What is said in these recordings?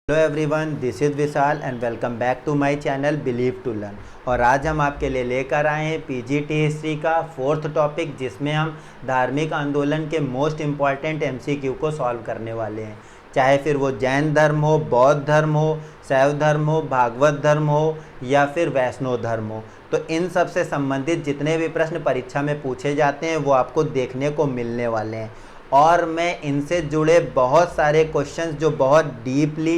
Hello everyone, this is Vishal and welcome back to my channel believe to learn. और आज हम आपके लिए लेकर आए हैं पीजीटी हिस्ट्री का 4th टॉपिक, जिसमें हम धार्मिक आंदोलन के मोस्ट इम्पॉर्टेंट एमसीक्यू को सॉल्व करने वाले हैं। चाहे फिर वो जैन धर्म हो, बौद्ध धर्म हो, शैव धर्म हो, भागवत धर्म हो या फिर वैष्णव धर्म हो, तो इन सब से संबंधित जितने भी प्रश्न परीक्षा में पूछे जाते हैं वो आपको देखने को मिलने वाले हैं। और मैं इनसे जुड़े बहुत सारे क्वेश्चंस जो बहुत डीपली,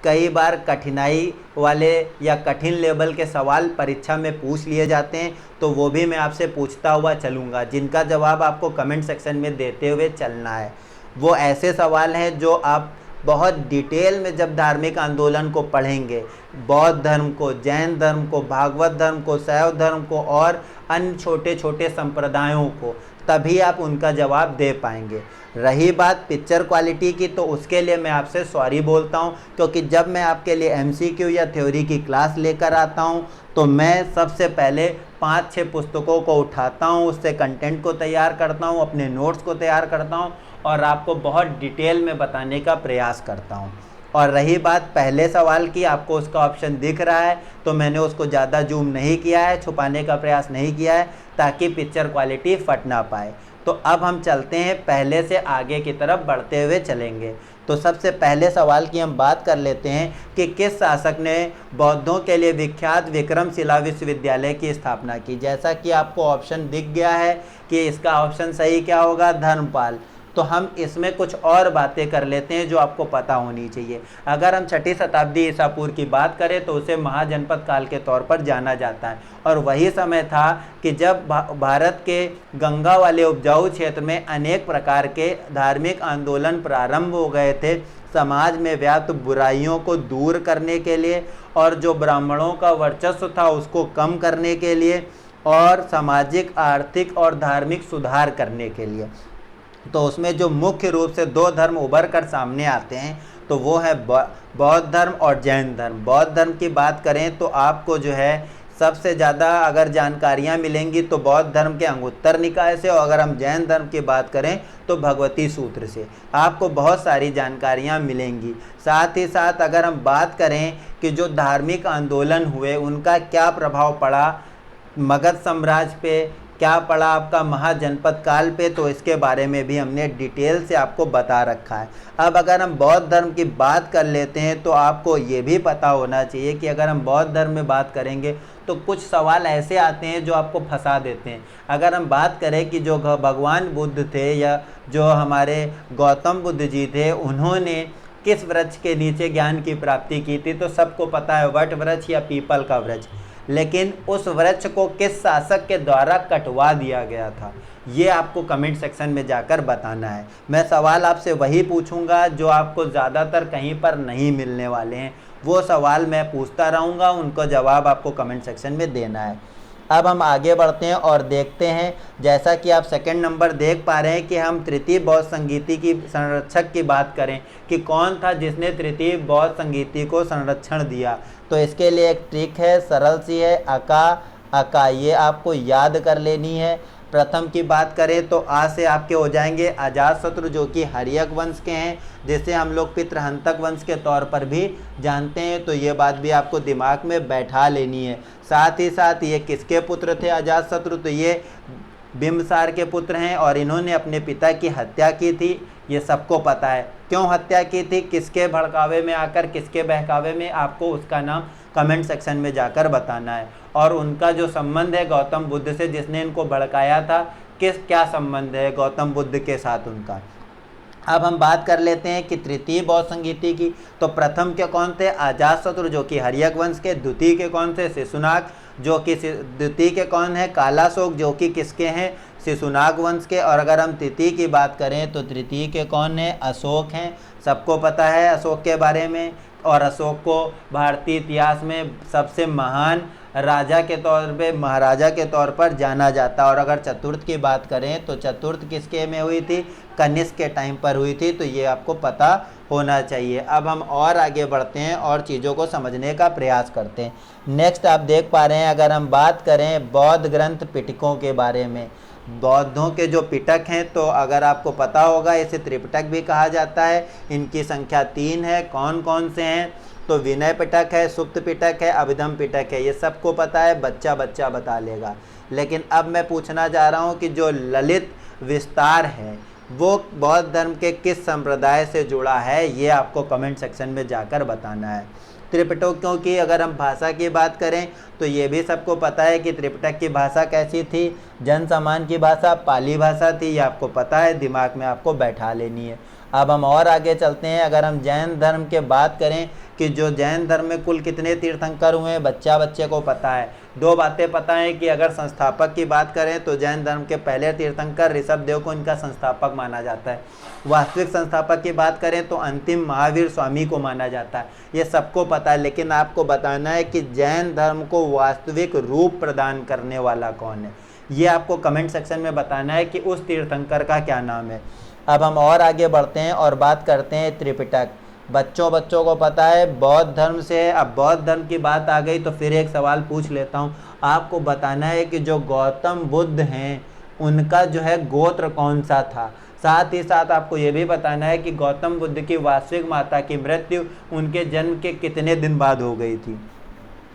कई बार कठिनाई वाले या कठिन लेवल के सवाल परीक्षा में पूछ लिए जाते हैं, तो वो भी मैं आपसे पूछता हुआ चलूँगा, जिनका जवाब आपको कमेंट सेक्शन में देते हुए चलना है। वो ऐसे सवाल हैं जो आप बहुत डिटेल में जब धार्मिक आंदोलन को पढ़ेंगे, बौद्ध धर्म को, जैन धर्म को, भागवत धर्म को, शैव धर्म को और अन्य छोटे छोटे संप्रदायों को, तभी आप उनका जवाब दे पाएंगे। रही बात पिक्चर क्वालिटी की, तो उसके लिए मैं आपसे सॉरी बोलता हूं, क्योंकि जब मैं आपके लिए एमसीक्यू या थ्योरी की क्लास लेकर आता हूं तो मैं सबसे पहले 5-6 पुस्तकों को उठाता हूं, उससे कंटेंट को तैयार करता हूं, अपने नोट्स को तैयार करता हूं और आपको बहुत डिटेल में बताने का प्रयास करता हूं। और रही बात पहले सवाल की, आपको उसका ऑप्शन दिख रहा है तो मैंने उसको ज़्यादा जूम नहीं किया है, छुपाने का प्रयास नहीं किया है, ताकि पिक्चर क्वालिटी फट ना पाए। तो अब हम चलते हैं, पहले से आगे की तरफ बढ़ते हुए चलेंगे। तो सबसे पहले सवाल की हम बात कर लेते हैं कि किस शासक ने बौद्धों के लिए विख्यात विक्रमशिला विश्वविद्यालय की स्थापना की। जैसा कि आपको ऑप्शन दिख गया है कि इसका ऑप्शन सही क्या होगा, धर्मपाल। तो हम इसमें कुछ और बातें कर लेते हैं जो आपको पता होनी चाहिए। अगर हम 6ठी शताब्दी ईसा पूर्व की बात करें तो उसे महाजनपद काल के तौर पर जाना जाता है, और वही समय था कि जब भारत के गंगा वाले उपजाऊ क्षेत्र में अनेक प्रकार के धार्मिक आंदोलन प्रारंभ हो गए थे, समाज में व्याप्त बुराइयों को दूर करने के लिए और जो ब्राह्मणों का वर्चस्व था उसको कम करने के लिए और सामाजिक, आर्थिक और धार्मिक सुधार करने के लिए। तो उसमें जो मुख्य रूप से 2 धर्म उभर कर सामने आते हैं तो वो है बौद्ध धर्म और जैन धर्म। बौद्ध धर्म की बात करें तो आपको जो है सबसे ज़्यादा अगर जानकारियाँ मिलेंगी तो बौद्ध धर्म के अंगुत्तर निकाय से, और अगर हम जैन धर्म की बात करें तो भगवती सूत्र से आपको बहुत सारी जानकारियाँ मिलेंगी। साथ ही साथ अगर हम बात करें कि जो धार्मिक आंदोलन हुए उनका क्या प्रभाव पड़ा मगध साम्राज्य पे, क्या पड़ा आपका महाजनपद काल पे, तो इसके बारे में भी हमने डिटेल से आपको बता रखा है। अब अगर हम बौद्ध धर्म की बात कर लेते हैं तो आपको ये भी पता होना चाहिए कि अगर हम बौद्ध धर्म में बात करेंगे तो कुछ सवाल ऐसे आते हैं जो आपको फंसा देते हैं। अगर हम बात करें कि जो भगवान बुद्ध थे या जो हमारे गौतम बुद्ध जी थे, उन्होंने किस वृक्ष के नीचे ज्ञान की प्राप्ति की थी, तो सबको पता है वट वृक्ष या पीपल का वृक्ष। लेकिन उस वृक्ष को किस शासक के द्वारा कटवा दिया गया था, ये आपको कमेंट सेक्शन में जाकर बताना है। मैं सवाल आपसे वही पूछूंगा जो आपको ज़्यादातर कहीं पर नहीं मिलने वाले हैं, वो सवाल मैं पूछता रहूँगा, उनको जवाब आपको कमेंट सेक्शन में देना है। अब हम आगे बढ़ते हैं और देखते हैं, जैसा कि आप सेकंड नंबर देख पा रहे हैं कि हम तृतीय बौद्ध संगीति की संरक्षक की बात करें कि कौन था जिसने तृतीय बौद्ध संगीति को संरक्षण दिया, तो इसके लिए एक ट्रिक है, सरल सी है, अका ये आपको याद कर लेनी है। प्रथम की बात करें तो आ से आपके हो जाएंगे अजातशत्रु, जो कि हर्यक वंश के हैं, जिसे हम लोग पितृहंतक वंश के तौर पर भी जानते हैं, तो ये बात भी आपको दिमाग में बैठा लेनी है। साथ ही साथ ये किसके पुत्र थे अजातशत्रु, तो ये बिंबिसार के पुत्र हैं और इन्होंने अपने पिता की हत्या की थी, ये सबको पता है। क्यों हत्या की थी, किसके भड़कावे में आकर, किसके बहकावे में, आपको उसका नाम कमेंट सेक्शन में जाकर बताना है। और उनका जो संबंध है गौतम बुद्ध से, जिसने इनको भड़काया था, क्या संबंध है गौतम बुद्ध के साथ उनका। अब हम बात कर लेते हैं कि तृतीय बौद्ध संगीति की, तो प्रथम के कौन थे, अजातशत्रु जो कि हर्यक वंश के, द्वितीय के कौन थे, शिशुनाग जो कि, द्वितीय के कौन है, कालाशोक जो कि किसके हैं, शिशुनाग वंश के। और अगर हम तृतीय की बात करें तो तृतीय के कौन है, अशोक हैं, सबको पता है अशोक के बारे में, और अशोक को भारतीय इतिहास में सबसे महान राजा के तौर पे, महाराजा के तौर पर जाना जाता है। और अगर चतुर्थ की बात करें तो चतुर्थ किसके में हुई थी, कनिष्क के टाइम पर हुई थी, तो ये आपको पता होना चाहिए। अब हम और आगे बढ़ते हैं और चीज़ों को समझने का प्रयास करते हैं। नेक्स्ट आप देख पा रहे हैं, अगर हम बात करें बौद्ध ग्रंथ पिटकों के बारे में, बौद्धों के जो पिटक हैं, तो अगर आपको पता होगा इसे त्रिपिटक भी कहा जाता है। इनकी संख्या 3 है। कौन कौन से हैं? तो विनय पिटक है, सुप्त पिटक है, अभिधम पिटक है। ये सबको पता है, बच्चा बच्चा बता लेगा। लेकिन अब मैं पूछना चाह रहा हूँ कि जो ललित विस्तार है वो बौद्ध धर्म के किस संप्रदाय से जुड़ा है, ये आपको कमेंट सेक्शन में जाकर बताना है। त्रिपिटकों की अगर हम भाषा की बात करें तो ये भी सबको पता है कि त्रिपिटक की भाषा कैसी थी। जन सामान्य की भाषा पाली भाषा थी, ये आपको पता है, दिमाग में आपको बैठा लेनी है। अब हम और आगे चलते हैं। अगर हम जैन धर्म के बात करें कि जो जैन धर्म में कुल कितने तीर्थंकर हुए हैं, बच्चे को पता है। दो बातें पता है कि अगर संस्थापक की बात करें तो जैन धर्म के पहले तीर्थंकर ऋषभदेव को इनका संस्थापक माना जाता है। वास्तविक संस्थापक की बात करें तो अंतिम महावीर स्वामी को माना जाता है। ये सबको पता है, लेकिन आपको बताना है कि जैन धर्म को वास्तविक रूप प्रदान करने वाला कौन है। ये आपको कमेंट सेक्शन में बताना है कि उस तीर्थंकर का क्या नाम है। अब हम और आगे बढ़ते हैं और बात करते हैं त्रिपिटक। बच्चों को पता है बौद्ध धर्म से। अब बौद्ध धर्म की बात आ गई तो फिर एक सवाल पूछ लेता हूँ। आपको बताना है कि जो गौतम बुद्ध हैं उनका जो है गोत्र कौन सा था। साथ ही साथ आपको ये भी बताना है कि गौतम बुद्ध की वास्तविक माता की मृत्यु उनके जन्म के कितने दिन बाद हो गई थी।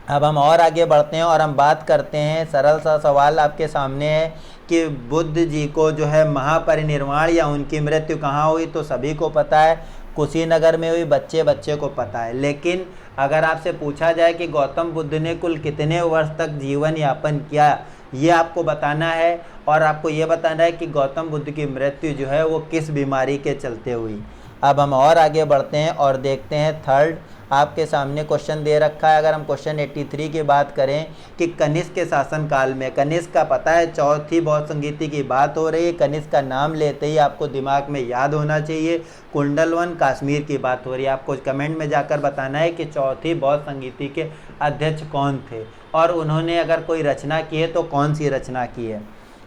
अब हम और आगे बढ़ते हैं और हम बात करते हैं, सरल सा सवाल आपके सामने है कि बुद्ध जी को जो है महापरिनिर्वाण या उनकी मृत्यु कहाँ हुई। तो सभी को पता है कुशीनगर में हुई, बच्चे को पता है। लेकिन अगर आपसे पूछा जाए कि गौतम बुद्ध ने कुल कितने वर्ष तक जीवन यापन किया, ये आपको बताना है। और आपको ये बताना है कि गौतम बुद्ध की मृत्यु जो है वो किस बीमारी के चलते हुई। अब हम और आगे बढ़ते हैं और देखते हैं थर्ड। आपके सामने क्वेश्चन दे रखा है। अगर हम क्वेश्चन 83 की बात करें कि कनिष्क के शासनकाल में, कनिष्क का पता है चौथी बौद्ध संगीति की बात हो रही है। कनिष्क का नाम लेते ही आपको दिमाग में याद होना चाहिए कुंडलवन कश्मीर की बात हो रही है। आपको कमेंट में जाकर बताना है कि चौथी बौद्ध संगीति के अध्यक्ष कौन थे और उन्होंने अगर कोई रचना की है तो कौन सी रचना की है।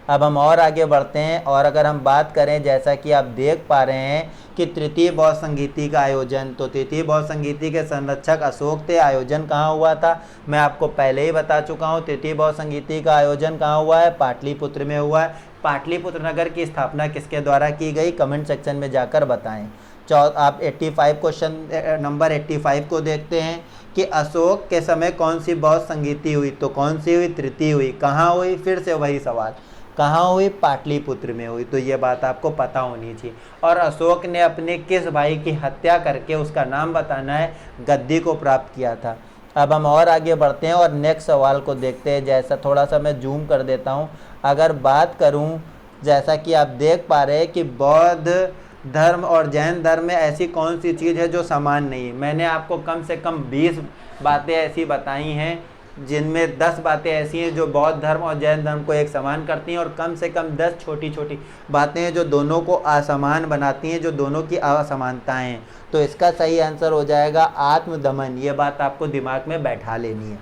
अब हम और आगे बढ़ते हैं और अगर हम बात करें, जैसा कि आप देख पा रहे हैं कि तृतीय बौद्ध संगीति का आयोजन, तो तृतीय बौद्ध संगीति के संरक्षक अशोक थे। आयोजन कहाँ हुआ था मैं आपको पहले ही बता चुका हूँ। तृतीय बौद्ध संगीति का आयोजन कहाँ हुआ है? पाटलिपुत्र में हुआ है। पाटलिपुत्र नगर की स्थापना किसके द्वारा की गई? कमेंट सेक्शन में जाकर बताएं। आप 85 क्वेश्चन नंबर 85 को देखते हैं कि अशोक के समय कौन सी बौद्ध संगीति हुई। तो कौन सी हुई? तृतीय हुई। कहाँ हुई? फिर से वही सवाल, कहाँ हुई? पाटलिपुत्र में हुई। तो ये बात आपको पता होनी चाहिए। और अशोक ने अपने किस भाई की हत्या करके, उसका नाम बताना है, गद्दी को प्राप्त किया था। अब हम और आगे बढ़ते हैं और नेक्स्ट सवाल को देखते हैं। जैसा थोड़ा सा मैं जूम कर देता हूँ। अगर बात करूँ, जैसा कि आप देख पा रहे हैं कि बौद्ध धर्म और जैन धर्म में ऐसी कौन सी चीज़ है जो समान नहीं है। मैंने आपको कम से कम 20 बातें ऐसी बताई हैं जिनमें 10 बातें ऐसी हैं जो बौद्ध धर्म और जैन धर्म को एक समान करती हैं, और कम से कम 10 छोटी छोटी बातें हैं जो दोनों को असमान बनाती हैं, जो दोनों की असमानताएं हैं। तो इसका सही आंसर हो जाएगा आत्मदमन। ये बात आपको दिमाग में बैठा लेनी है।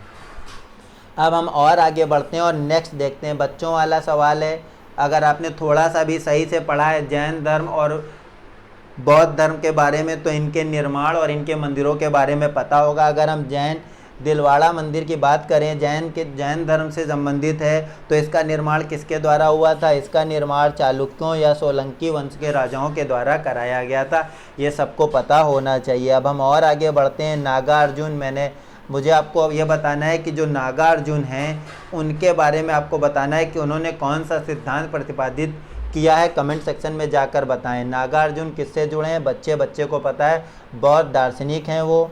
अब हम और आगे बढ़ते हैं और नेक्स्ट देखते हैं। बच्चों वाला सवाल है। अगर आपने थोड़ा सा भी सही से पढ़ा है जैन धर्म और बौद्ध धर्म के बारे में तो इनके निर्माण और इनके मंदिरों के बारे में पता होगा। अगर हम जैन दिलवाड़ा मंदिर की बात करें, जैन धर्म से संबंधित है, तो इसका निर्माण किसके द्वारा हुआ था? इसका निर्माण चालुक्यों या सोलंकी वंश के राजाओं के द्वारा कराया गया था। ये सबको पता होना चाहिए। अब हम और आगे बढ़ते हैं। नागार्जुन, मुझे आपको अब यह बताना है कि जो नागार्जुन हैं उनके बारे में आपको बताना है कि उन्होंने कौन सा सिद्धांत प्रतिपादित किया है। कमेंट सेक्शन में जाकर बताएं। नागार्जुन किससे जुड़े हैं? बच्चे को पता है, बौद्ध दार्शनिक हैं वो।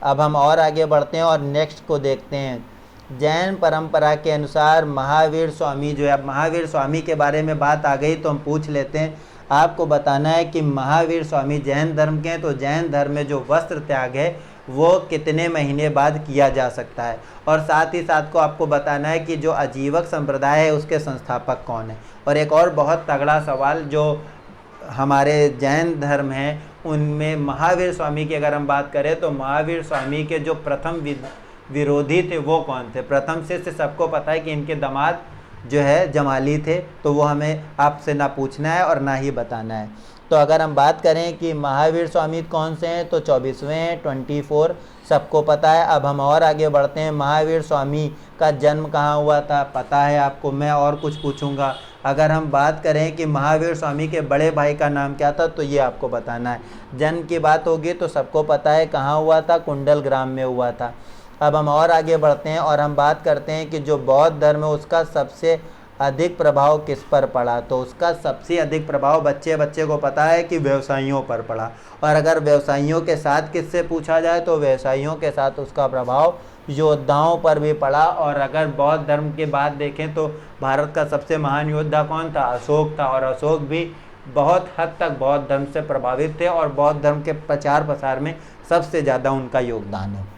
अब हम और आगे बढ़ते हैं और नेक्स्ट को देखते हैं। जैन परंपरा के अनुसार महावीर स्वामी जो है, अब महावीर स्वामी के बारे में बात आ गई तो हम पूछ लेते हैं। आपको बताना है कि महावीर स्वामी जैन धर्म के हैं, तो जैन धर्म में जो वस्त्र त्याग है वो कितने महीने बाद किया जा सकता है। और साथ ही साथ को आपको बताना है कि जो आजीवक संप्रदाय है उसके संस्थापक कौन है। और एक और बहुत तगड़ा सवाल, जो हमारे जैन धर्म हैं उनमें महावीर स्वामी की अगर हम बात करें तो महावीर स्वामी के जो प्रथम विरोधी थे वो कौन थे? प्रथम शिष्य सबको पता है कि इनके दामाद जो है जमाली थे, तो वो हमें आपसे ना पूछना है और ना ही बताना है। तो अगर हम बात करें कि महावीर स्वामी कौन से हैं, तो 24वें हैं, 24 सबको पता है। अब हम और आगे बढ़ते हैं। महावीर स्वामी का जन्म कहाँ हुआ था, पता है आपको। मैं और कुछ पूछूंगा। अगर हम बात करें कि महावीर स्वामी के बड़े भाई का नाम क्या था, तो ये आपको बताना है। जन्म की बात होगी तो सबको पता है कहाँ हुआ था, कुंडल ग्राम में हुआ था। अब हम और आगे बढ़ते हैं और हम बात करते हैं कि जो बौद्ध धर्म है उसका सबसे अधिक प्रभाव किस पर पड़ा। तो उसका सबसे अधिक प्रभाव बच्चे बच्चे को पता है कि व्यवसायियों पर पड़ा। और अगर व्यवसायियों के साथ किससे पूछा जाए तो व्यवसायियों के साथ उसका प्रभाव योद्धाओं पर भी पड़ा। और अगर बौद्ध धर्म की बात देखें तो भारत का सबसे महान योद्धा कौन था, अशोक था। और अशोक भी बहुत हद तक बौद्ध धर्म से प्रभावित थे और बौद्ध धर्म के प्रचार प्रसार में सबसे ज़्यादा उनका योगदान है।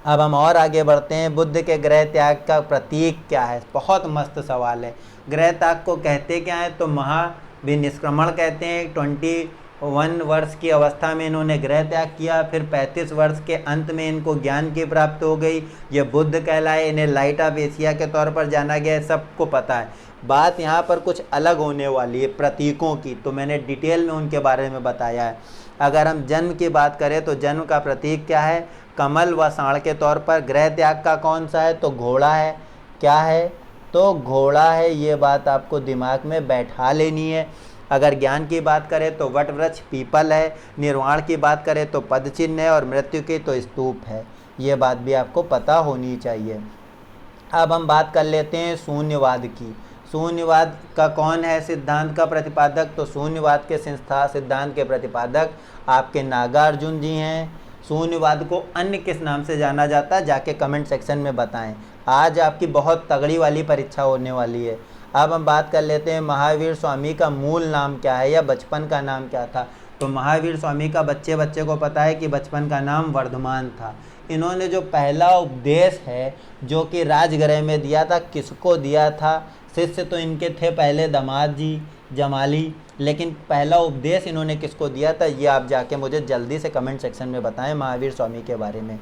अब हम और आगे बढ़ते हैं। बुद्ध के गृह त्याग का प्रतीक क्या है, बहुत मस्त सवाल है। गृह त्याग को कहते क्या है, तो महाविनिष्क्रमण कहते हैं। 21 वर्ष की अवस्था में इन्होंने गृह त्याग किया, फिर 35 वर्ष के अंत में इनको ज्ञान की प्राप्ति हो गई। ये बुद्ध कहलाए, इन्हें लाइट ऑफ एशिया के तौर पर जाना गया है, सबको पता है। बात यहाँ पर कुछ अलग होने वाली है प्रतीकों की, तो मैंने डिटेल में उनके बारे में बताया है। अगर हम जन्म की बात करें तो जन्म का प्रतीक क्या है, कमल व सांड के तौर पर। गृह त्याग का कौन सा है, तो घोड़ा है। क्या है, तो घोड़ा है। ये बात आपको दिमाग में बैठा लेनी है। अगर ज्ञान की बात करें तो वट वृक्ष पीपल है। निर्वाण की बात करें तो पद चिन्ह है। और मृत्यु की तो स्तूप है। ये बात भी आपको पता होनी चाहिए। अब हम बात कर लेते हैं शून्यवाद की। शून्यवाद का कौन है सिद्धांत का प्रतिपादक, तो शून्यवाद के सिद्धांत के प्रतिपादक आपके नागार्जुन जी हैं। शून्यवाद को अन्य किस नाम से जाना जाता है, जाके कमेंट सेक्शन में बताएं। आज आपकी बहुत तगड़ी वाली परीक्षा होने वाली है। अब हम बात कर लेते हैं महावीर स्वामी का मूल नाम क्या है या बचपन का नाम क्या था। तो महावीर स्वामी का बच्चे बच्चे को पता है कि बचपन का नाम वर्धमान था। इन्होंने जो पहला उपदेश है जो कि राजगृह में दिया था, किसको दिया था, शिष्य तो इनके थे पहले दामाद जी जमाली, लेकिन पहला उपदेश इन्होंने किसको दिया था, ये आप जाके मुझे जल्दी से कमेंट सेक्शन में बताएं महावीर स्वामी के बारे में।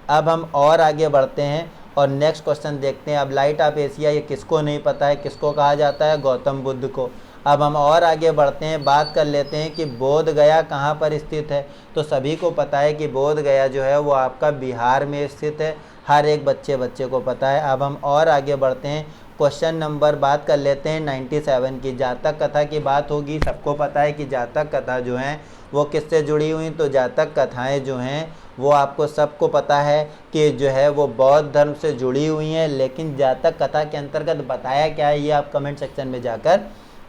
अब हम और आगे बढ़ते हैं और नेक्स्ट क्वेश्चन देखते हैं। अब लाइट ऑफ एशिया ये किसको नहीं पता है, किसको कहा जाता है, गौतम बुद्ध को। अब हम और आगे बढ़ते हैं, बात कर लेते हैं कि बोध गया कहाँ पर स्थित है। तो सभी को पता है कि बोध गया जो है वो आपका बिहार में स्थित है, हर एक बच्चे को पता है। अब हम और आगे बढ़ते हैं, क्वेश्चन नंबर बात कर लेते हैं 97 की। जातक कथा की बात होगी। सबको पता है कि जातक कथा जो हैं वो किससे जुड़ी हुई, तो जातक कथाएं जो हैं वो आपको सबको पता है कि जो है वो बौद्ध धर्म से जुड़ी हुई हैं। लेकिन जातक कथा के अंतर्गत बताया क्या है, ये आप कमेंट सेक्शन में जाकर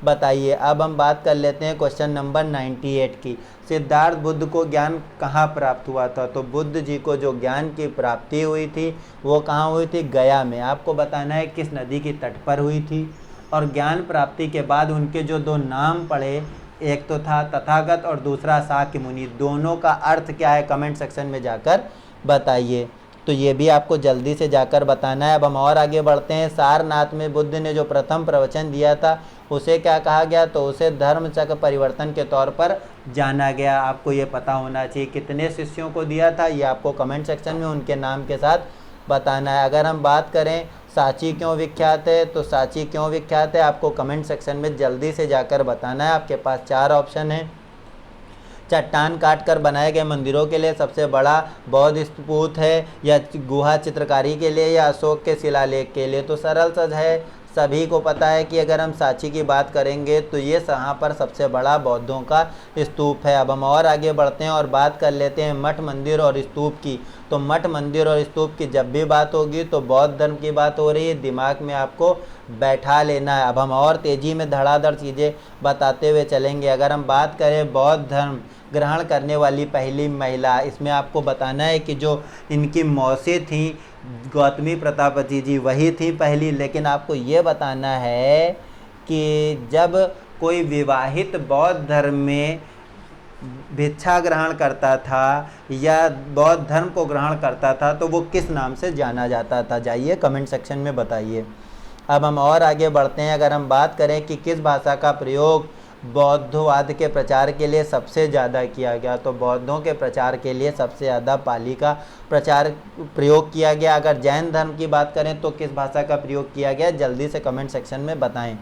बताइए। अब हम बात कर लेते हैं क्वेश्चन नंबर 98 की। सिद्धार्थ बुद्ध को ज्ञान कहाँ प्राप्त हुआ था, तो बुद्ध जी को जो ज्ञान की प्राप्ति हुई थी वो कहाँ हुई थी, गया में। आपको बताना है किस नदी की तट पर हुई थी। और ज्ञान प्राप्ति के बाद उनके जो दो नाम पढ़े, एक तो था तथागत और दूसरा शाक्य मुनि, दोनों का अर्थ क्या है कमेंट सेक्शन में जाकर बताइए। तो ये भी आपको जल्दी से जाकर बताना है। अब हम और आगे बढ़ते हैं। सारनाथ में बुद्ध ने जो प्रथम प्रवचन दिया था उसे क्या कहा गया, तो उसे धर्म चक्र परिवर्तन के तौर पर जाना गया। आपको ये पता होना चाहिए कितने शिष्यों को दिया था, ये आपको कमेंट सेक्शन में उनके नाम के साथ बताना है। अगर हम बात करें सांची क्यों विख्यात है, तो सांची क्यों विख्यात है आपको कमेंट सेक्शन में जल्दी से जाकर बताना है। आपके पास 4 ऑप्शन है। चट्टान काटकर बनाए गए मंदिरों के लिए सबसे बड़ा बौद्ध स्तूप है, या गुहा चित्रकारी के लिए, या अशोक के शिलालेख के लिए। तो सरल सा है, सभी को पता है कि अगर हम सांची की बात करेंगे तो ये यहाँ पर सबसे बड़ा बौद्धों का स्तूप है। अब हम और आगे बढ़ते हैं और बात कर लेते हैं मठ मंदिर और स्तूप की। तो मठ मंदिर और स्तूप की जब भी बात होगी तो बौद्ध धर्म की बात हो रही है, दिमाग में आपको बैठा लेना है। अब हम और तेज़ी में धड़ाधड़ चीज़ें बताते हुए चलेंगे। अगर हम बात करें बौद्ध धर्म ग्रहण करने वाली पहली महिला, इसमें आपको बताना है कि जो इनकी मौसी थी गौतमी प्रतापती जी वही थी पहली। लेकिन आपको ये बताना है कि जब कोई विवाहित बौद्ध धर्म में भिक्षा ग्रहण करता था या बौद्ध धर्म को ग्रहण करता था तो वो किस नाम से जाना जाता था, जाइए कमेंट सेक्शन में बताइए। अब हम और आगे बढ़ते हैं। अगर हम बात करें कि किस भाषा का प्रयोग बौद्धवाद के प्रचार के लिए सबसे ज़्यादा किया गया, तो बौद्धों के प्रचार के लिए सबसे ज़्यादा पाली का प्रयोग किया गया। अगर जैन धर्म की बात करें तो किस भाषा का प्रयोग किया गया, जल्दी से कमेंट सेक्शन में बताएं।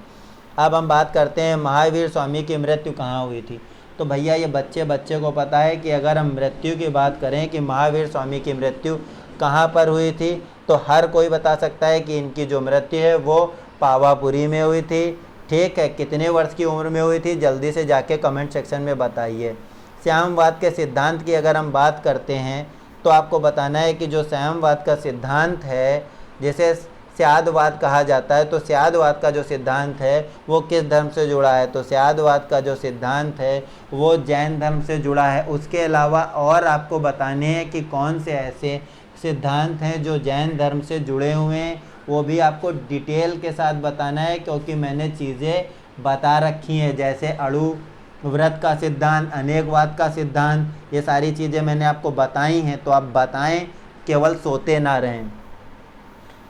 अब हम बात करते हैं महावीर स्वामी की मृत्यु कहाँ हुई थी। तो भैया ये बच्चे बच्चे को पता है कि अगर हम मृत्यु की बात करें कि महावीर स्वामी की मृत्यु कहाँ पर हुई थी, तो हर कोई बता सकता है कि इनकी जो मृत्यु है वो पावापुरी में हुई थी। ठीक है, कितने वर्ष की उम्र में हुई थी, जल्दी से जाके कमेंट सेक्शन में बताइए। श्यामवाद के सिद्धांत की अगर हम बात करते हैं तो आपको बताना है कि जो श्यामवाद का सिद्धांत है, जिसे स्यादवाद कहा जाता है, तो स्यादवाद का जो सिद्धांत है वो किस धर्म से जुड़ा है, तो स्यादवाद का जो सिद्धांत है वो जैन धर्म से जुड़ा है। उसके अलावा और आपको बताने हैं कि कौन से ऐसे सिद्धांत हैं जो जैन धर्म से जुड़े हुए हैं, वो भी आपको डिटेल के साथ बताना है, क्योंकि मैंने चीज़ें बता रखी हैं, जैसे अणु व्रत का सिद्धांत, अनेकवाद का सिद्धांत, ये सारी चीज़ें मैंने आपको बताई हैं, तो आप बताएं, केवल सोते ना रहें।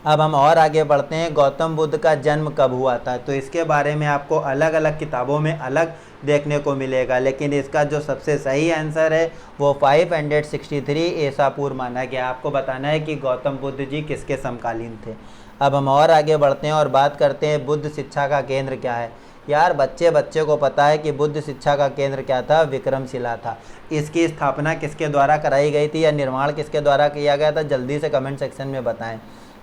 अब हम और आगे बढ़ते हैं। गौतम बुद्ध का जन्म कब हुआ था, तो इसके बारे में आपको अलग अलग किताबों में अलग देखने को मिलेगा, लेकिन इसका जो सबसे सही आंसर है वो 563 ईसा पूर्व माना गया। आपको बताना है कि गौतम बुद्ध जी किसके समकालीन थे। अब हम और आगे बढ़ते हैं और बात करते हैं बुद्ध शिक्षा का केंद्र क्या है। यार बच्चे बच्चे को पता है कि बुद्ध शिक्षा का केंद्र क्या था, विक्रमशिला था। इसकी स्थापना किसके द्वारा कराई गई थी या निर्माण किसके द्वारा किया गया था, जल्दी से कमेंट सेक्शन में बताएं।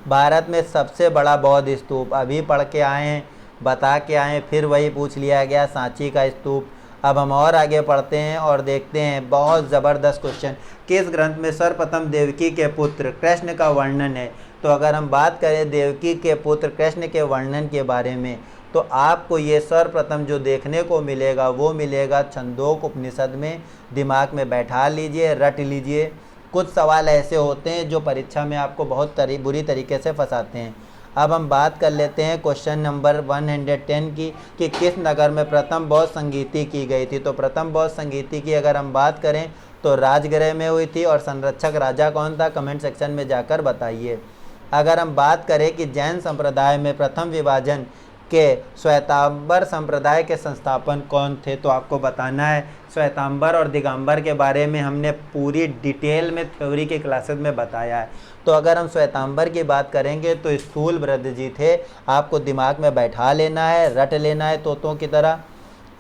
भारत में सबसे बड़ा बौद्ध स्तूप, अभी पढ़ के आए हैं, बता के आए, फिर वही पूछ लिया गया, सांची का स्तूप। अब हम और आगे पढ़ते हैं और देखते हैं, बहुत ज़बरदस्त क्वेश्चन, किस ग्रंथ में सर्वप्रथम देवकी के पुत्र कृष्ण का वर्णन है। तो अगर हम बात करें देवकी के पुत्र कृष्ण के वर्णन के बारे में, तो आपको ये सर्वप्रथम जो देखने को मिलेगा वो मिलेगा छंदोक उपनिषद में। दिमाग में बैठा लीजिए, रट लीजिए। कुछ सवाल ऐसे होते हैं जो परीक्षा में आपको बहुत बुरी तरीके से फंसाते हैं। अब हम बात कर लेते हैं क्वेश्चन नंबर 110 की, कि किस नगर में प्रथम बौद्ध संगीति की गई थी। तो प्रथम बौद्ध संगीति की अगर हम बात करें तो राजगृह में हुई थी, और संरक्षक राजा कौन था, कमेंट सेक्शन में जाकर बताइए। अगर हम बात करें कि जैन संप्रदाय में प्रथम विभाजन के श्वेतांबर संप्रदाय के संस्थापन कौन थे, तो आपको बताना है श्वेतांबर और दिगंबर के बारे में हमने पूरी डिटेल में थ्योरी के क्लासेस में बताया है। तो अगर हम श्वेतांबर की बात करेंगे तो स्थूलभद्र जी थे, आपको दिमाग में बैठा लेना है, रट लेना है तोतों की तरह।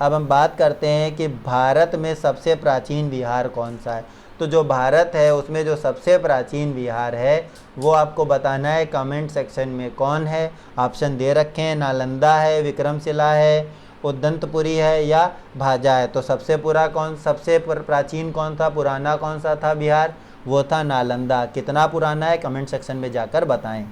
अब हम बात करते हैं कि भारत में सबसे प्राचीन विहार कौन सा है। तो जो भारत है उसमें जो सबसे प्राचीन विहार है वो आपको बताना है कमेंट सेक्शन में कौन है। ऑप्शन दे रखे हैं, नालंदा है, विक्रमशिला है, उद्दंतपुरी है या भाजा है। तो सबसे प्राचीन कौन था, पुराना कौन सा था विहार, वो था नालंदा। कितना पुराना है कमेंट सेक्शन में जाकर बताएं।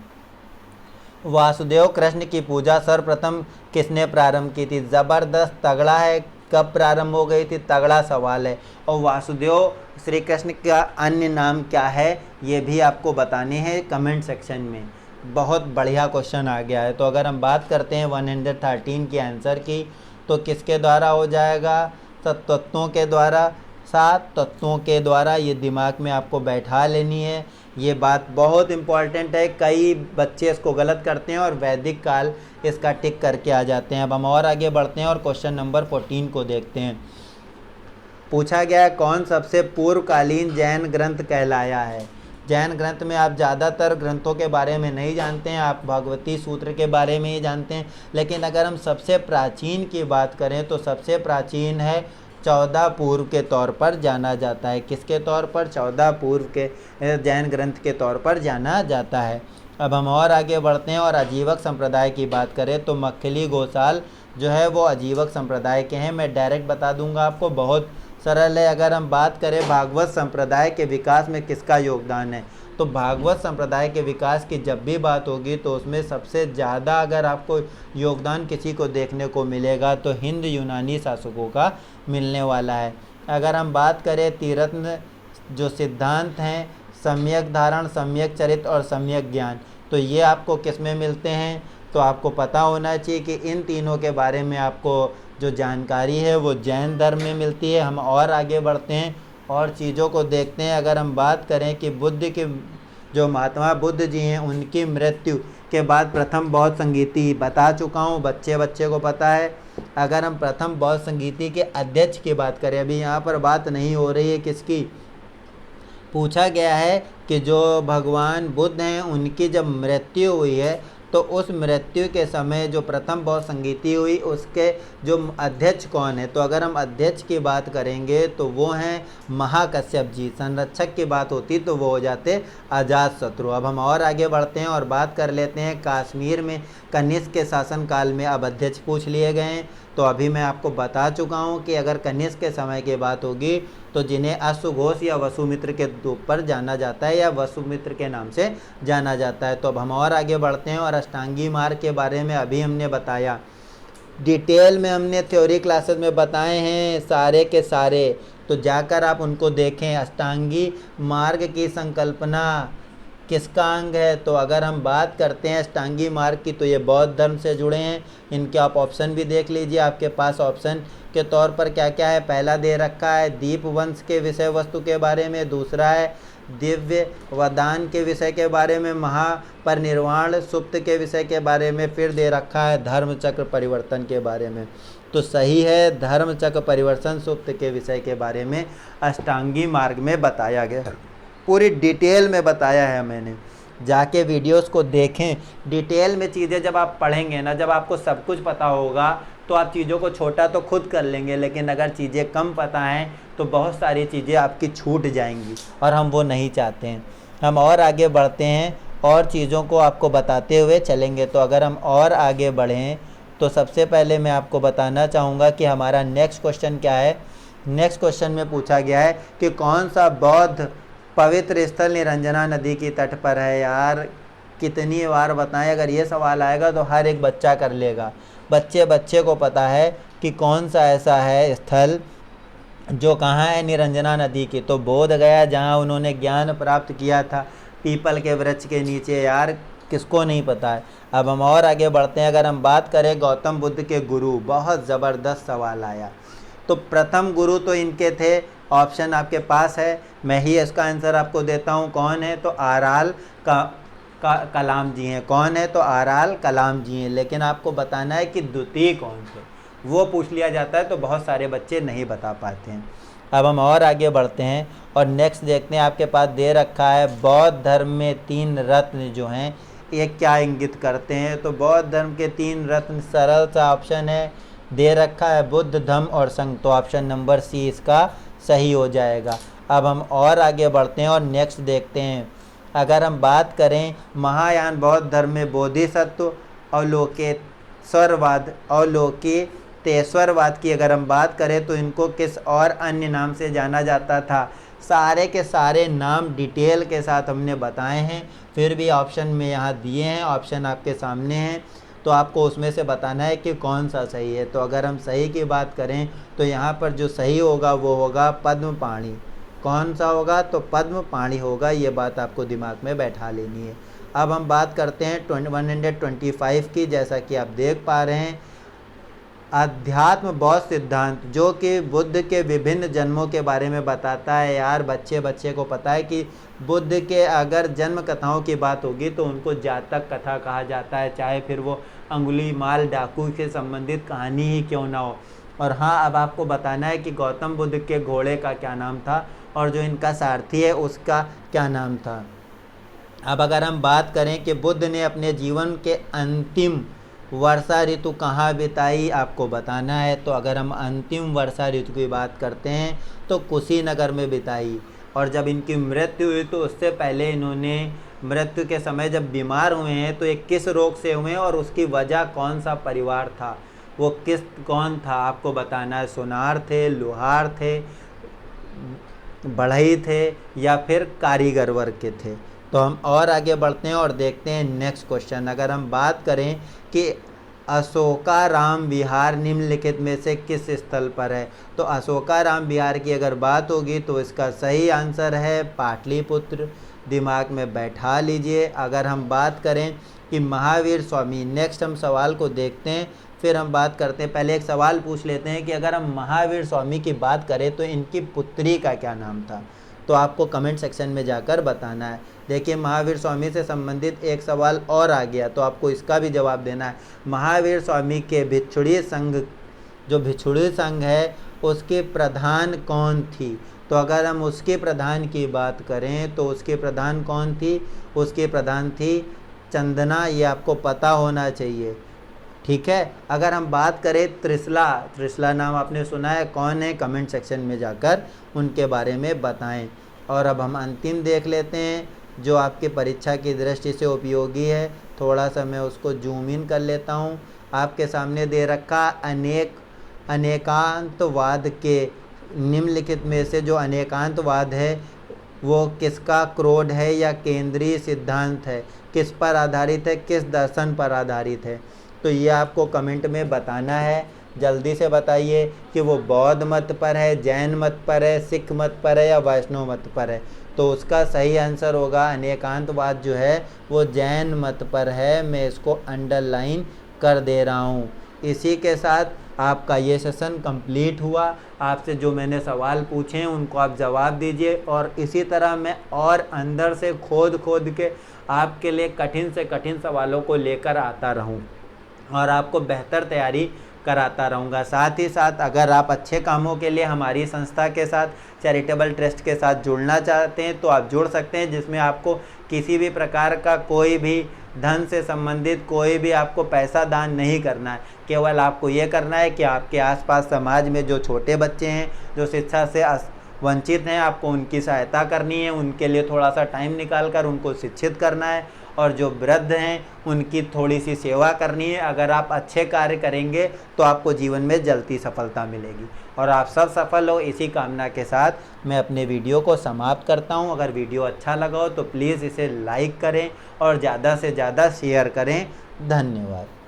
वासुदेव कृष्ण की पूजा सर्वप्रथम किसने प्रारंभ की थी, ज़बरदस्त तगड़ा है, कब प्रारंभ हो गई थी, तगड़ा सवाल है। और वासुदेव श्री कृष्ण का अन्य नाम क्या है ये भी आपको बताने हैं कमेंट सेक्शन में। बहुत बढ़िया क्वेश्चन आ गया है। तो अगर हम बात करते हैं 113 के आंसर की, तो किसके द्वारा हो जाएगा, 7 तत्वों के द्वारा, 7 तत्वों के द्वारा। ये दिमाग में आपको बैठा लेनी है, ये बात बहुत इम्पॉर्टेंट है। कई बच्चे इसको गलत करते हैं और वैदिक काल इसका टिक करके आ जाते हैं। अब हम और आगे बढ़ते हैं और क्वेश्चन नंबर 14 को देखते हैं। पूछा गया है कौन सबसे पूर्वकालीन जैन ग्रंथ कहलाया है। जैन ग्रंथ में आप ज़्यादातर ग्रंथों के बारे में नहीं जानते हैं, आप भगवती सूत्र के बारे में ही जानते हैं। लेकिन अगर हम सबसे प्राचीन की बात करें तो सबसे प्राचीन है 14 पूर्व के तौर पर जाना जाता है। किसके तौर पर, 14 पूर्व के जैन ग्रंथ के तौर पर जाना जाता है। अब हम और आगे बढ़ते हैं और आजीवक संप्रदाय की बात करें तो मक्खली गोसाल जो है वो आजीवक संप्रदाय के हैं। मैं डायरेक्ट बता दूंगा आपको, बहुत सरल है। अगर हम बात करें भागवत संप्रदाय के विकास में किसका योगदान है, तो भागवत संप्रदाय के विकास की जब भी बात होगी तो उसमें सबसे ज़्यादा अगर आपको योगदान किसी को देखने को मिलेगा तो हिंद यूनानी शासकों का मिलने वाला है। अगर हम बात करें तीरत्न जो सिद्धांत हैं, सम्यक धारण, सम्यक चरित्र और सम्यक ज्ञान, तो ये आपको किस में मिलते हैं, तो आपको पता होना चाहिए कि इन तीनों के बारे में आपको जो जानकारी है वो जैन धर्म में मिलती है। हम और आगे बढ़ते हैं और चीज़ों को देखते हैं। अगर हम बात करें कि बुद्ध के जो महात्मा बुद्ध जी हैं उनकी मृत्यु के बाद प्रथम बौद्ध संगीति बता चुका हूँ, बच्चे बच्चे को पता है। अगर हम प्रथम बौद्ध संगीति के अध्यक्ष की बात करें, अभी यहाँ पर बात नहीं हो रही है किसकी, पूछा गया है कि जो भगवान बुद्ध हैं उनकी जब मृत्यु हुई है तो उस मृत्यु के समय जो प्रथम बौद्ध संगीति हुई उसके जो अध्यक्ष कौन है, तो अगर हम अध्यक्ष की बात करेंगे तो वो हैं महाकश्यप जी। संरक्षक की बात होती तो वो हो जाते अजातशत्रु। अब हम और आगे बढ़ते हैं और बात कर लेते हैं कश्मीर में कनिष्क के शासनकाल में अब अध्यक्ष पूछ लिए गए हैं। तो अभी मैं आपको बता चुका हूँ कि अगर कनिष्क के समय की बात होगी तो जिन्हें अश्वघोष या वसुमित्र के रूप पर जाना जाता है या वसुमित्र के नाम से जाना जाता है। तो अब हम और आगे बढ़ते हैं और अष्टांगी मार्ग के बारे में अभी हमने बताया, डिटेल में हमने थ्योरी क्लासेस में बताए हैं सारे के सारे, तो जाकर आप उनको देखें। अष्टांगी मार्ग की संकल्पना किसका अंग है, तो अगर हम बात करते हैं अष्टांगी मार्ग की तो ये बौद्ध धर्म से जुड़े हैं। इनके आप ऑप्शन भी देख लीजिए, आपके पास ऑप्शन के तौर पर क्या क्या है। पहला दे रखा है दीप वंश के विषय वस्तु के बारे में, दूसरा है दिव्य वदान के विषय के बारे में, महापरिनिर्वाण सुप्त के विषय के बारे में, फिर दे रखा है धर्म चक्र परिवर्तन के बारे में। तो सही है धर्म चक्र परिवर्तन सुप्त के विषय के बारे में अष्टांगी मार्ग में बताया गया, पूरी डिटेल में बताया है मैंने। जाके वीडियोस को देखें, डिटेल में चीज़ें जब आप पढ़ेंगे ना, जब आपको सब कुछ पता होगा तो आप चीज़ों को छोटा तो खुद कर लेंगे, लेकिन अगर चीज़ें कम पता हैं तो बहुत सारी चीज़ें आपकी छूट जाएंगी और हम वो नहीं चाहते हैं। हम और आगे बढ़ते हैं और चीज़ों को आपको बताते हुए चलेंगे। तो अगर हम और आगे बढ़ें तो सबसे पहले मैं आपको बताना चाहूँगा कि हमारा नेक्स्ट क्वेश्चन क्या है। नेक्स्ट क्वेश्चन में पूछा गया है कि कौन सा बौद्ध पवित्र स्थल निरंजना नदी की तट पर है। यार कितनी बार बताएं, अगर ये सवाल आएगा तो हर एक बच्चा कर लेगा। बच्चे को पता है कि कौन सा ऐसा है स्थल जो कहाँ है निरंजना नदी की, तो बोध गया जहाँ उन्होंने ज्ञान प्राप्त किया था पीपल के वृक्ष के नीचे। यार किसको नहीं पता है। अब हम और आगे बढ़ते हैं। अगर हम बात करें गौतम बुद्ध के गुरु, बहुत ज़बरदस्त सवाल आया। तो प्रथम गुरु तो इनके थे, ऑप्शन आपके पास है, मैं ही इसका आंसर आपको देता हूँ। कौन है, तो आराल कलाम जी हैं। कौन है, तो आराल कलाम जी हैं। लेकिन आपको बताना है कि द्वितीय कौन थे, वो पूछ लिया जाता है तो बहुत सारे बच्चे नहीं बता पाते हैं। अब हम और आगे बढ़ते हैं और नेक्स्ट देखते हैं। आपके पास दे रखा है बौद्ध धर्म में 3 रत्न जो हैं ये क्या इंगित करते हैं। तो बौद्ध धर्म के 3 रत्न, सरल सा ऑप्शन है, दे रखा है बुद्ध धम्म और संघ। तो ऑप्शन नंबर सी इसका सही हो जाएगा। अब हम और आगे बढ़ते हैं और नेक्स्ट देखते हैं। अगर हम बात करें महायान बौद्ध धर्म में बोधिसत्व अवलोकितेश्वरवाद की अगर हम बात करें तो इनको किस और अन्य नाम से जाना जाता था। सारे के सारे नाम डिटेल के साथ हमने बताए हैं, फिर भी ऑप्शन में यहाँ दिए हैं, ऑप्शन आपके सामने हैं, तो आपको उसमें से बताना है कि कौन सा सही है। तो अगर हम सही की बात करें तो यहाँ पर जो सही होगा वो होगा पद्मपाणि। कौन सा होगा, तो पद्मपाणि होगा। ये बात आपको दिमाग में बैठा लेनी है। अब हम बात करते हैं 125 की। जैसा कि आप देख पा रहे हैं अध्यात्म बौद्ध सिद्धांत जो कि बुद्ध के विभिन्न जन्मों के बारे में बताता है। यार बच्चे को पता है कि बुद्ध के अगर जन्म कथाओं की बात होगी तो उनको जातक कथा कहा जाता है, चाहे फिर वो अंगुलीमाल डाकू से संबंधित कहानी ही क्यों ना हो। और हाँ, अब आपको बताना है कि गौतम बुद्ध के घोड़े का क्या नाम था और जो इनका सारथी है उसका क्या नाम था। अब अगर हम बात करें कि बुद्ध ने अपने जीवन के अंतिम वर्षा ऋतु कहाँ बिताई, आपको बताना है। तो अगर हम अंतिम वर्षा ऋतु की बात करते हैं तो कुशीनगर में बिताई। और जब इनकी मृत्यु हुई तो उससे पहले इन्होंने मृत्यु के समय जब बीमार हुए हैं तो ये किस रोग से हुए और उसकी वजह कौन सा परिवार था, वो कौन था आपको बताना है। सोनार थे, लोहार थे, बढ़ई थे या फिर कारीगर वर्ग के थे। तो हम और आगे बढ़ते हैं और देखते हैं नेक्स्ट क्वेश्चन। अगर हम बात करें कि अशोकाराम विहार निम्नलिखित में से किस स्थल पर है, तो अशोकाराम विहार की अगर बात होगी तो इसका सही आंसर है पाटलिपुत्र। दिमाग में बैठा लीजिए। अगर हम बात करें कि महावीर स्वामी, नेक्स्ट हम सवाल को देखते हैं फिर हम बात करते हैं। पहले एक सवाल पूछ लेते हैं कि अगर हम महावीर स्वामी की बात करें तो इनकी पुत्री का क्या नाम था, तो आपको कमेंट सेक्शन में जाकर बताना है। देखिए महावीर स्वामी से संबंधित एक सवाल और आ गया तो आपको इसका भी जवाब देना है। महावीर स्वामी के भिक्षुणी संघ, जो भिक्षुणी संघ है उसके प्रधान कौन थी, तो अगर हम उसके प्रधान की बात करें तो उसके प्रधान कौन थी, उसके प्रधान थी चंदना, ये आपको पता होना चाहिए। ठीक है। अगर हम बात करें त्रिशला, त्रिशला नाम आपने सुना है, कौन है? कमेंट सेक्शन में जाकर उनके बारे में बताएं। और अब हम अंतिम देख लेते हैं जो आपके परीक्षा की दृष्टि से उपयोगी है। थोड़ा सा मैं उसको जूम इन कर लेता हूँ। आपके सामने दे रखा अनेकांतवाद के निम्नलिखित में से जो अनेकांतवाद है वो किसका क्रोध है या केंद्रीय सिद्धांत है, किस पर आधारित है, किस दर्शन पर आधारित है? तो ये आपको कमेंट में बताना है। जल्दी से बताइए कि वो बौद्ध मत पर है, जैन मत पर है, सिख मत पर है या वैष्णव मत पर है। तो उसका सही आंसर होगा अनेकांतवाद जो है वो जैन मत पर है। मैं इसको अंडरलाइन कर दे रहा हूँ। इसी के साथ आपका ये सेशन कंप्लीट हुआ। आपसे जो मैंने सवाल पूछे हैं उनको आप जवाब दीजिए, और इसी तरह मैं और अंदर से खोद के आपके लिए कठिन से कठिन सवालों को लेकर आता रहूं और आपको बेहतर तैयारी कराता रहूँगा। साथ ही साथ अगर आप अच्छे कामों के लिए हमारी संस्था के साथ, चैरिटेबल ट्रस्ट के साथ जुड़ना चाहते हैं तो आप जुड़ सकते हैं, जिसमें आपको किसी भी प्रकार का कोई भी धन से संबंधित कोई भी आपको पैसा दान नहीं करना है। केवल आपको ये करना है कि आपके आसपास समाज में जो छोटे बच्चे हैं, जो शिक्षा से वंचित हैं, आपको उनकी सहायता करनी है, उनके लिए थोड़ा सा टाइम निकाल कर उनको शिक्षित करना है, और जो वृद्ध हैं उनकी थोड़ी सी सेवा करनी है। अगर आप अच्छे कार्य करेंगे तो आपको जीवन में जल्दी सफलता मिलेगी, और आप सब सफल हो, इसी कामना के साथ मैं अपने वीडियो को समाप्त करता हूं। अगर वीडियो अच्छा लगा हो तो प्लीज़ इसे लाइक करें और ज़्यादा से ज़्यादा शेयर करें। धन्यवाद।